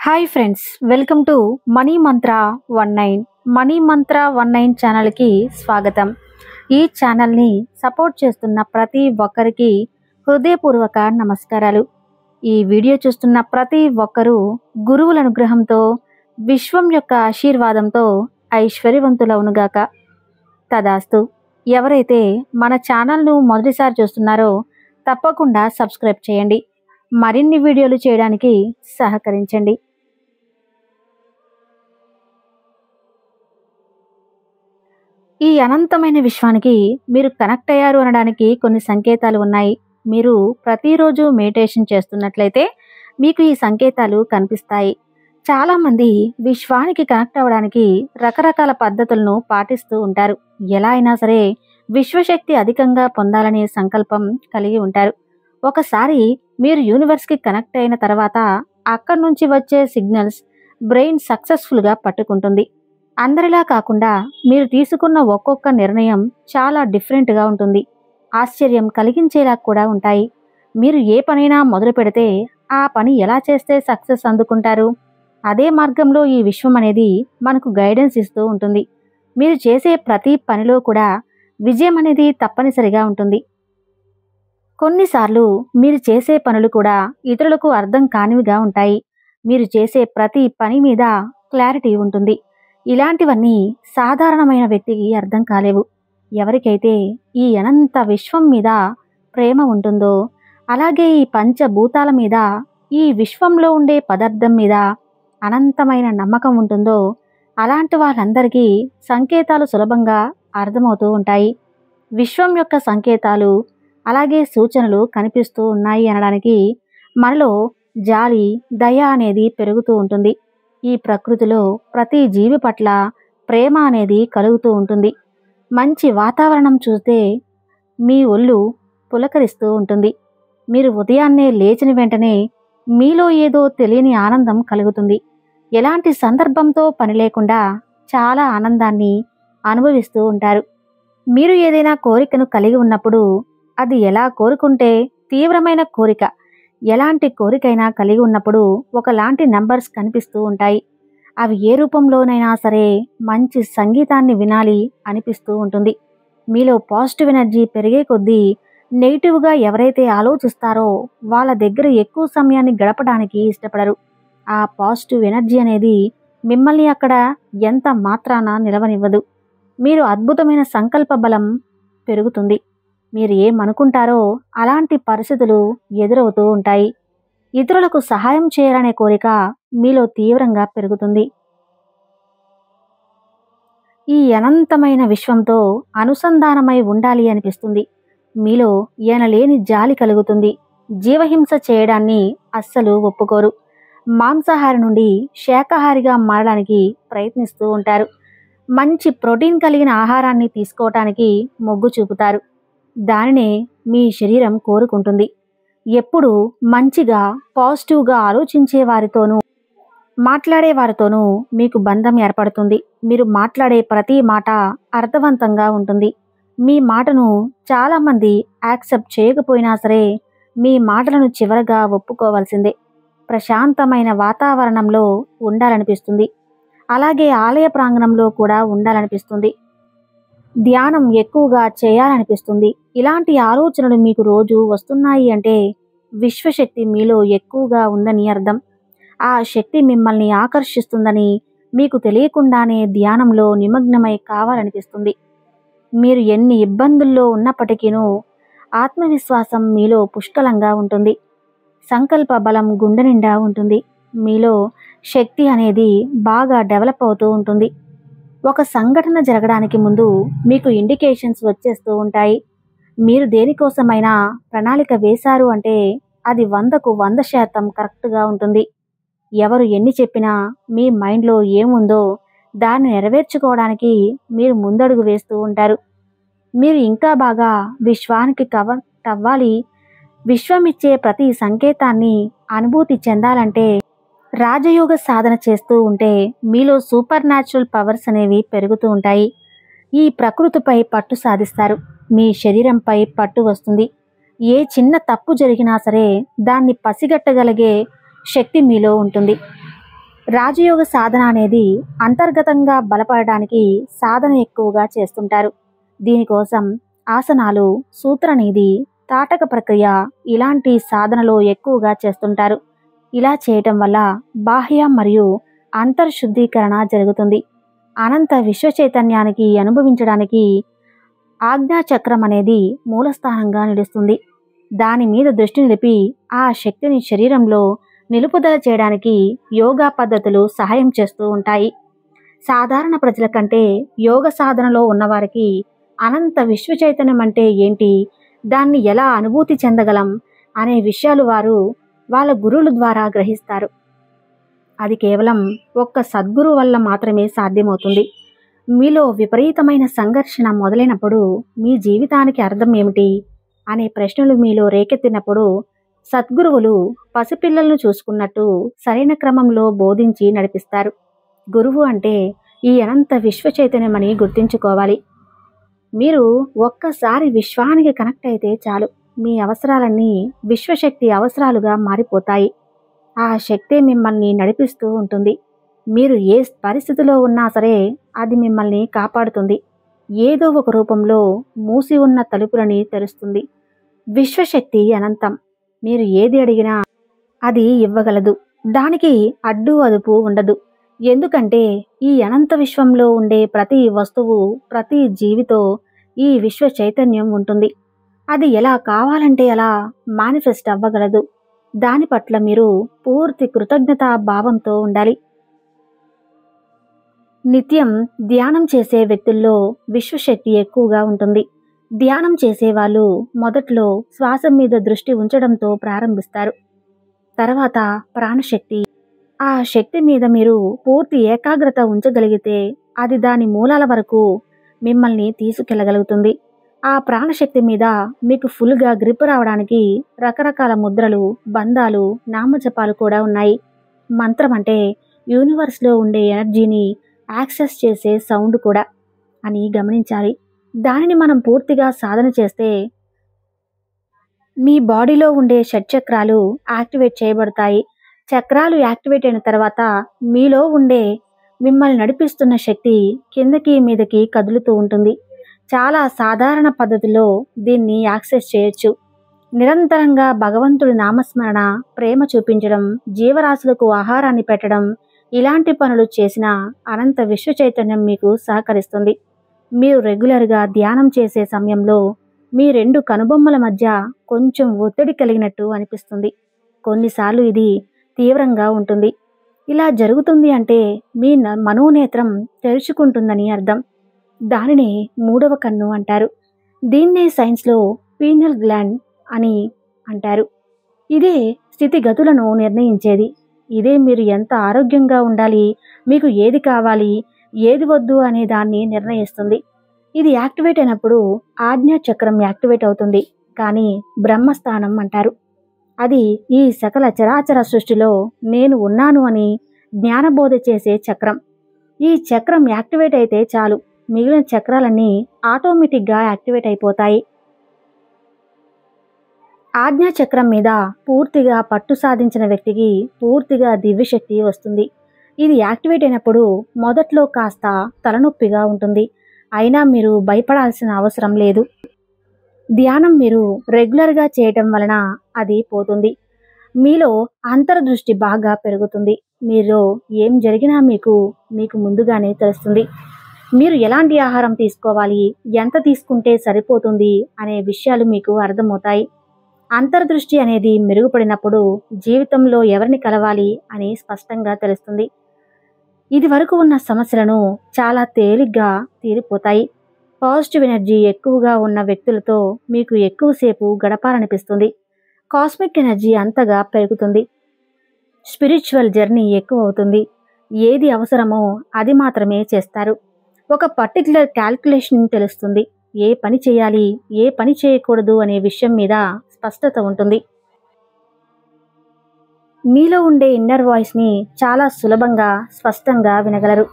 Hi friends, welcome to money Mantra 19. Money మంత్ర 19 ఛానల్కి స్వాగతం. ఈ ఛానల్ని సపోర్ట్ చేస్తున్న ప్రతి ఒక్కరికి హృదయపూర్వక నమస్కారాలు. ఈ వీడియో చూస్తున్న ప్రతి ఒక్కరూ గురువుల అనుగ్రహంతో, విశ్వం యొక్క ఆశీర్వాదంతో ఐశ్వర్యవంతులవునుగాక. తదాస్తు. ఎవరైతే మన ఛానల్ను మొదటిసారి చూస్తున్నారో తప్పకుండా సబ్స్క్రైబ్ చేయండి. మరిన్ని వీడియోలు చేయడానికి సహకరించండి. ఈ అనంతమైన విశ్వానికి మీరు కనెక్ట్ అయ్యారు అనడానికి కొన్ని సంకేతాలు ఉన్నాయి. మీరు ప్రతిరోజు మెడిటేషన్ చేస్తున్నట్లయితే మీకు ఈ సంకేతాలు కనిపిస్తాయి. చాలామంది విశ్వానికి కనెక్ట్ అవ్వడానికి రకరకాల పద్ధతులను పాటిస్తూ ఉంటారు. ఎలా అయినా సరే విశ్వశక్తి అధికంగా పొందాలనే సంకల్పం కలిగి ఉంటారు. ఒకసారి మీరు యూనివర్స్కి కనెక్ట్ అయిన తర్వాత అక్కడి నుంచి వచ్చే సిగ్నల్స్ బ్రెయిన్ సక్సెస్ఫుల్గా పట్టుకుంటుంది. అందరిలా కాకుండా మీరు తీసుకున్న ఒక్కొక్క నిర్ణయం చాలా డిఫరెంట్గా ఉంటుంది. ఆశ్చర్యం కలిగించేలా కూడా ఉంటాయి. మీరు ఏ పనైనా మొదలు పెడితే ఆ పని ఎలా చేస్తే సక్సెస్ అందుకుంటారు? అదే మార్గంలో ఈ విశ్వం అనేది మనకు గైడెన్స్ ఇస్తూ ఉంటుంది. మీరు చేసే ప్రతి పనిలో కూడా విజయం అనేది తప్పనిసరిగా ఉంటుంది. కొన్నిసార్లు మీరు చేసే పనులు కూడా ఇతరులకు అర్థం కానివిగా ఉంటాయి. మీరు చేసే ప్రతి పని మీద క్లారిటీ ఉంటుంది. ఇలాంటివన్నీ సాధారణమైన వ్యక్తికి అర్థం కాలేవు. ఎవరికైతే ఈ అనంత విశ్వం మీద ప్రేమ ఉంటుందో, అలాగే ఈ పంచభూతాల మీద, ఈ విశ్వంలో ఉండే పదార్థం మీద అనంతమైన నమ్మకం ఉంటుందో అలాంటి వాళ్ళందరికీ సంకేతాలు సులభంగా అర్థమవుతూ ఉంటాయి. విశ్వం యొక్క సంకేతాలు అలాగే సూచనలు కనిపిస్తూ ఉన్నాయి అనడానికి మనలో జాలి, దయ అనేది పెరుగుతూ ఉంటుంది. ఈ ప్రకృతిలో ప్రతి జీవి పట్ల ప్రేమ అనేది కలుగుతూ ఉంటుంది. మంచి వాతావరణం చూస్తే మీ ఒళ్ళు పులకరిస్తూ ఉంటుంది. మీరు ఉదయాన్నే లేచిన వెంటనే మీలో ఏదో తెలియని ఆనందం కలుగుతుంది. ఎలాంటి సందర్భంతో పని లేకుండా చాలా ఆనందాన్ని అనుభవిస్తూ ఉంటారు. మీరు ఏదైనా కోరికను కలిగి ఉన్నప్పుడు అది ఎలా కోరుకుంటే తీవ్రమైన కోరిక, ఎలాంటి కోరికైనా కలిగి ఉన్నప్పుడు ఒకలాంటి నంబర్స్ కనిపిస్తూ ఉంటాయి. అవి ఏ రూపంలోనైనా సరే మంచి సంగీతాన్ని వినాలి అనిపిస్తూ ఉంటుంది. మీలో పాజిటివ్ ఎనర్జీ పెరిగే కొద్దీ నెగిటివ్గా ఎవరైతే ఆలోచిస్తారో వాళ్ళ దగ్గర ఎక్కువ సమయాన్ని గడపడానికి ఇష్టపడరు. ఆ పాజిటివ్ ఎనర్జీ అనేది మిమ్మల్ని అక్కడ ఎంత మాత్రాన నిలవనివ్వదు. మీరు అద్భుతమైన సంకల్ప బలం పెరుగుతుంది. మీరు ఏమనుకుంటారో అలాంటి పరిస్థితులు ఎదురవుతూ ఉంటాయి. ఇతరులకు సహాయం చేయాలనే కోరిక మీలో తీవ్రంగా పెరుగుతుంది. ఈ అనంతమైన విశ్వంతో అనుసంధానమై ఉండాలి అనిపిస్తుంది. మీలో ఎనలేని జాలి కలుగుతుంది. జీవహింస చేయడాన్ని అస్సలు ఒప్పుకోరు. మాంసాహారి నుండి శాకాహారిగా మారడానికి ప్రయత్నిస్తూ ఉంటారు. మంచి ప్రోటీన్ కలిగిన ఆహారాన్ని తీసుకోవటానికి మొగ్గు చూపుతారు. దానినే మీ శరీరం కోరుకుంటుంది. ఎప్పుడు మంచిగా పాజిటివ్గా ఆలోచించే వారితోనూ మాట్లాడే వారితోనూ మీకు బంధం ఏర్పడుతుంది. మీరు మాట్లాడే ప్రతి మాట అర్థవంతంగా ఉంటుంది. మీ మాటను చాలామంది యాక్సెప్ట్ చేయకపోయినా సరే మీ మాటలను చివరగా ఒప్పుకోవాల్సిందే. ప్రశాంతమైన వాతావరణంలో ఉండాలనిపిస్తుంది. అలాగే ఆలయ ప్రాంగణంలో కూడా ఉండాలనిపిస్తుంది. ధ్యానం ఎక్కువగా చేయాలనిపిస్తుంది. ఇలాంటి ఆలోచనలు మీకు రోజు వస్తున్నాయి అంటే విశ్వశక్తి మీలో ఎక్కువగా ఉందని అర్థం. ఆ శక్తి మిమ్మల్ని ఆకర్షిస్తుందని మీకు తెలియకుండానే ధ్యానంలో నిమగ్నమై కావాలనిపిస్తుంది. మీరు ఎన్ని ఇబ్బందుల్లో ఉన్నప్పటికీనూ ఆత్మవిశ్వాసం మీలో పుష్కలంగా ఉంటుంది. సంకల్ప బలం గుండె నిండా ఉంటుంది. మీలో శక్తి అనేది బాగా డెవలప్ అవుతూ ఉంటుంది. ఒక సంఘటన జరగడానికి ముందు మీకు ఇండికేషన్స్ వచ్చేస్తూ ఉంటాయి. మీరు దేనికోసమైనా ప్రణాళిక వేశారు అంటే అది 100కు 100% కరెక్ట్గా ఉంటుంది. ఎవరు ఎన్ని చెప్పినా మీ మైండ్లో ఏముందో దాన్ని నెరవేర్చుకోవడానికి మీరు ముందడుగు వేస్తూ ఉంటారు. మీరు ఇంకా బాగా విశ్వానికి కనెక్ట్ అవ్వాలి. విశ్వం ఇచ్చే ప్రతి సంకేతాన్ని అనుభూతి చెందాలంటే రాజయోగ సాధన చేస్తూ ఉంటే మీలో సూపర్ న్యాచురల్ పవర్స్ అనేవి పెరుగుతూ ఉంటాయి. ఈ ప్రకృతిపై పట్టు సాధిస్తారు. మీ శరీరంపై పట్టు వస్తుంది. ఏ చిన్న తప్పు జరిగినా సరే దాన్ని పసిగట్టగలిగే శక్తి మీలో ఉంటుంది. రాజయోగ సాధన అనేది అంతర్గతంగా బలపడడానికి సాధన ఎక్కువగా చేస్తుంటారు. దీనికోసం ఆసనాలు, సూత్రనిధి, తాటక ప్రక్రియ ఇలాంటి సాధనలో ఎక్కువగా చేస్తుంటారు. ఇలా చేయటం వల్ల బాహ్య మరియు అంతర్శుద్ధీకరణ జరుగుతుంది. అనంత విశ్వ చైతన్యానికి అనుభవించడానికి ఆజ్ఞాచక్రం అనేది మూలస్థానంగా నిలుస్తుంది. దాని మీద దృష్టి నిలిపి ఆ శక్తిని శరీరంలో నిలుపుదల చేయడానికి యోగా పద్ధతులు సహాయం చేస్తూ ఉంటాయి. సాధారణ ప్రజల కంటే యోగ సాధనలో ఉన్నవారికి అనంత విశ్వ చైతన్యం అంటే ఏంటి, దాన్ని ఎలా అనుభూతి చెందగలం అనే విషయాలు వారు వాళ్ళ గురువుల ద్వారా గ్రహిస్తారు. అది కేవలం ఒక్క సద్గురు వల్ల మాత్రమే సాధ్యమవుతుంది. మీలో విపరీతమైన సంఘర్షణ మొదలైనప్పుడు మీ జీవితానికి అర్థం ఏమిటి అనే ప్రశ్నలు మీలో రేకెత్తినప్పుడు సద్గురువులు పసిపిల్లలను చూసుకున్నట్టు సరైన క్రమంలో బోధించి నడిపిస్తారు. గురువు అంటే ఈ అనంత విశ్వ చైతన్యమని గుర్తించుకోవాలి. మీరు ఒక్కసారి విశ్వానికి కనెక్ట్ అయితే చాలు, మీ అవసరాలన్నీ విశ్వశక్తి అవసరాలుగా మారిపోతాయి. ఆ శక్తే మిమ్మల్ని నడిపిస్తూ ఉంటుంది. మీరు ఏ పరిస్థితిలో ఉన్నా సరే అది మిమ్మల్ని కాపాడుతుంది. ఏదో ఒక రూపంలో మూసి ఉన్న తలుపులని తెరుస్తుంది. విశ్వశక్తి అనంతం. మీరు ఏది అడిగినా అది ఇవ్వగలదు. దానికి అడ్డు అదుపు ఉండదు. ఎందుకంటే ఈ అనంత విశ్వంలో ఉండే ప్రతి వస్తువు, ప్రతి జీవితో ఈ విశ్వ చైతన్యం ఉంటుంది. అది ఎలా కావాలంటే అలా మేనిఫెస్ట్ అవ్వగలదు. దాని పట్ల మీరు పూర్తి కృతజ్ఞతా భావంతో ఉండాలి. నిత్యం ధ్యానం చేసే వ్యక్తుల్లో విశ్వశక్తి ఎక్కువగా ఉంటుంది. ధ్యానం చేసేవాళ్ళు మొదట్లో శ్వాస మీద దృష్టి ఉంచడంతో ప్రారంభిస్తారు. తర్వాత ప్రాణశక్తి, ఆ శక్తి మీద మీరు పూర్తి ఏకాగ్రత ఉంచగలిగితే అది దాని మూలాల వరకు మిమ్మల్ని తీసుకెళ్లగలుగుతుంది. ఆ ప్రాణశక్తి మీద మీకు ఫుల్గా గ్రిప్ రావడానికి రకరకాల ముద్రలు, బంధాలు, నామజపాలు కూడా ఉన్నాయి. మంత్రం అంటే యూనివర్స్లో ఉండే ఎనర్జీని యాక్సెస్ చేసే సౌండ్ కూడా అని గమనించాలి. దానిని మనం పూర్తిగా సాధన చేస్తే మీ బాడీలో ఉండే షట్చక్రాలు యాక్టివేట్ చేయబడతాయి. చక్రాలు యాక్టివేట్ అయిన తర్వాత మీలో ఉండే మిమ్మల్ని నడిపిస్తున్న శక్తి కిందకి మీదకి కదులుతూ ఉంటుంది. చాలా సాధారణ పద్ధతిలో దీన్ని యాక్సెస్ చేయొచ్చు. నిరంతరంగా భగవంతుడి నామస్మరణ, ప్రేమ చూపించడం, జీవరాశులకు ఆహారాన్ని పెట్టడం, ఇలాంటి పనులు చేసిన అనంత విశ్వ చైతన్యం మీకు సహకరిస్తుంది. మీరు రెగ్యులర్గా ధ్యానం చేసే సమయంలో మీ రెండు కనుబొమ్మల మధ్య కొంచెం ఒత్తిడి కలిగినట్టు అనిపిస్తుంది. కొన్నిసార్లు ఇది తీవ్రంగా ఉంటుంది. ఇలా జరుగుతుంది అంటే మీ మనోనేత్రం తెరుచుకుంటుందని అర్థం. దానిని మూడవ కన్ను అంటారు. దీన్నే సైన్స్లో పీనియల్ గ్లాండ్ అని అంటారు. ఇదే స్థితిగతులను నిర్ణయించేది. ఇదే మీరు ఎంత ఆరోగ్యంగా ఉండాలి, మీకు ఏది కావాలి, ఏది వద్దు అనే దాన్ని నిర్ణయిస్తుంది. ఇది యాక్టివేట్ అయినప్పుడు ఆజ్ఞా చక్రం యాక్టివేట్ అవుతుంది. కానీ బ్రహ్మస్థానం అంటారు. అది ఈ సకల చరాచర సృష్టిలో నేను ఉన్నాను అని జ్ఞానబోధ చేసే చక్రం. ఈ చక్రం యాక్టివేట్ అయితే చాలు, మిగిలిన చక్రాలన్నీ ఆటోమేటిక్గా యాక్టివేట్ అయిపోతాయి. ఆజ్ఞా చక్రం మీద పూర్తిగా పట్టు సాధించిన వ్యక్తికి పూర్తిగా దివ్యశక్తి వస్తుంది. ఇది యాక్టివేట్ అయినప్పుడు మొదట్లో కాస్త తలనొప్పిగా ఉంటుంది. అయినా మీరు భయపడాల్సిన అవసరం లేదు. ధ్యానం మీరు రెగ్యులర్గా చేయటం వలన అది పోతుంది. మీలో అంతర్దృష్టి బాగా పెరుగుతుంది. మీలో ఏం జరిగినా మీకు ముందుగానే తెలుస్తుంది. మీరు ఎలాంటి ఆహారం తీసుకోవాలి, ఎంత తీసుకుంటే సరిపోతుంది అనే విషయాలు మీకు అర్థమవుతాయి. అంతర్దృష్టి అనేది మెరుగుపడినప్పుడు జీవితంలో ఎవరిని కలవాలి అని స్పష్టంగా తెలుస్తుంది. ఇది వరకు ఉన్న సమస్యలను చాలా తేలిగ్గా తీరిపోతాయి. పాజిటివ్ ఎనర్జీ ఎక్కువగా ఉన్న వ్యక్తులతో మీకు ఎక్కువసేపు గడపాలనిపిస్తుంది. కాస్మిక్ ఎనర్జీ అంతగా పెరుగుతుంది. స్పిరిచువల్ జర్నీ ఎక్కువ అవుతుంది. ఏది అవసరమో అది మాత్రమే చేస్తారు. ఒక పర్టిక్యులర్ క్యాల్కులేషన్ తెలుస్తుంది. ఏ పని చేయాలి, ఏ పని చేయకూడదు అనే విషయం మీద స్పష్టత ఉంటుంది. మీలో ఉండే ఇన్నర్ వాయిస్ని చాలా సులభంగా, స్పష్టంగా వినగలరు.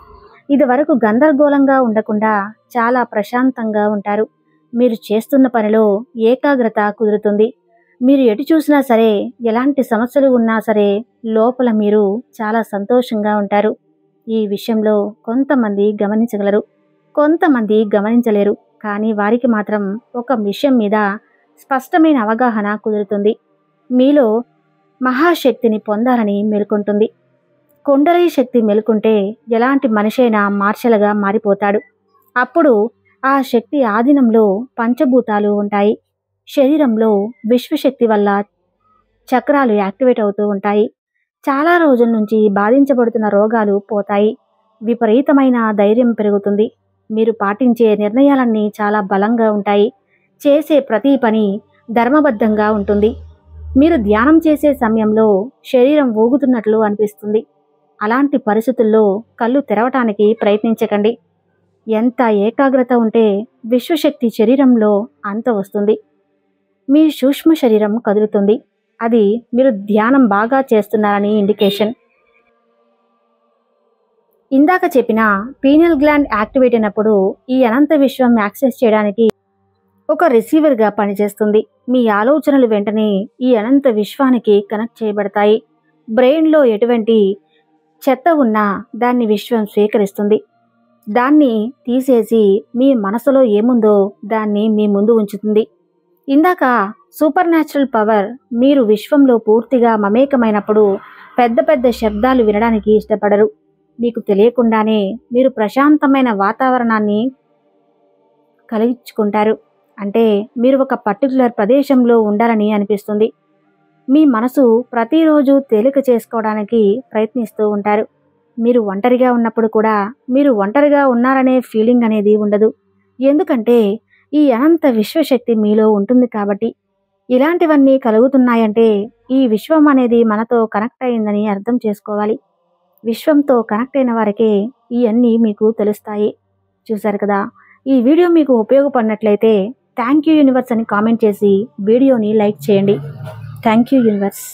ఇది వరకు గందరగోళంగా ఉండకుండా చాలా ప్రశాంతంగా ఉంటారు. మీరు చేస్తున్న పనిలో ఏకాగ్రత కుదురుతుంది. మీరు ఎటు చూసినా సరే, ఎలాంటి సమస్యలు ఉన్నా సరే లోపల మీరు చాలా సంతోషంగా ఉంటారు. ఈ విషయంలో కొంతమంది గమనించగలరు, కొంతమంది గమనించలేరు. కానీ వారికి మాత్రం ఒక విషయం మీద స్పష్టమైన అవగాహన కుదురుతుంది. మీలో మహాశక్తిని పొందాలని మేల్కొంటుంది. కొండరీ శక్తి మేల్కొంటే ఎలాంటి మనిషైనా మార్షల్గా మారిపోతాడు. అప్పుడు ఆ శక్తి ఆధీనంలో పంచభూతాలు ఉంటాయి. శరీరంలో విశ్వశక్తి వల్ల చక్రాలు యాక్టివేట్ అవుతూ ఉంటాయి. చాలా రోజుల నుంచి బాధించబడుతున్న రోగాలు పోతాయి. విపరీతమైన ధైర్యం పెరుగుతుంది. మీరు పాటించే నిర్ణయాలన్నీ చాలా బలంగా ఉంటాయి. చేసే ప్రతి పని ధర్మబద్ధంగా ఉంటుంది. మీరు ధ్యానం చేసే సమయంలో శరీరం ఊగుతున్నట్లు అనిపిస్తుంది. అలాంటి పరిస్థితుల్లో కళ్ళు తెరవటానికి ప్రయత్నించకండి. ఎంత ఏకాగ్రత ఉంటే విశ్వశక్తి శరీరంలో అంత వస్తుంది. మీ సూక్ష్మ శరీరం కదులుతుంది. అది మీరు ధ్యానం బాగా చేస్తున్నారని ఇండికేషన్. ఇందాక చెప్పిన పీనియల్ గ్లాండ్ యాక్టివేట్ అయినప్పుడు ఈ అనంత విశ్వం యాక్సెస్ చేయడానికి ఒక రిసీవర్గా పనిచేస్తుంది. మీ ఆలోచనలు వెంటనే ఈ అనంత విశ్వానికి కనెక్ట్ చేయబడతాయి. బ్రెయిన్లో ఎటువంటి చెత్త ఉన్నా దాన్ని విశ్వం స్వీకరిస్తుంది. దాన్ని తీసేసి మీ మనసులో ఏముందో దాన్ని మీ ముందు ఉంచుతుంది. ఇందాక సూపర్ న్యాచురల్ పవర్ మీరు విశ్వంలో పూర్తిగా మమేకమైనప్పుడు పెద్ద పెద్ద శబ్దాలు వినడానికి ఇష్టపడరు. మీకు తెలియకుండానే మీరు ప్రశాంతమైన వాతావరణాన్ని కలిగించుకుంటారు. అంటే మీరు ఒక పర్టికులర్ ప్రదేశంలో ఉండాలని అనిపిస్తుంది. మీ మనసు ప్రతిరోజు తేలిక చేసుకోవడానికి ప్రయత్నిస్తూ ఉంటారు. మీరు ఒంటరిగా ఉన్నప్పుడు కూడా మీరు ఒంటరిగా ఉన్నారనే ఫీలింగ్ అనేది ఉండదు. ఎందుకంటే ఈ అనంత విశ్వశక్తి మీలో ఉంటుంది కాబట్టి. ఇలాంటివన్నీ కలుగుతున్నాయంటే ఈ విశ్వం అనేది మనతో కనెక్ట్ అయిందని అర్థం చేసుకోవాలి. విశ్వంతో కనెక్ట్ అయిన వారికే ఇవన్నీ మీకు తెలుస్తాయి. చూశారు కదా, ఈ వీడియో మీకు ఉపయోగపడినట్లయితే థ్యాంక్ యూ యూనివర్స్ అని కామెంట్ చేసి వీడియోని లైక్ చేయండి. Thank you universe.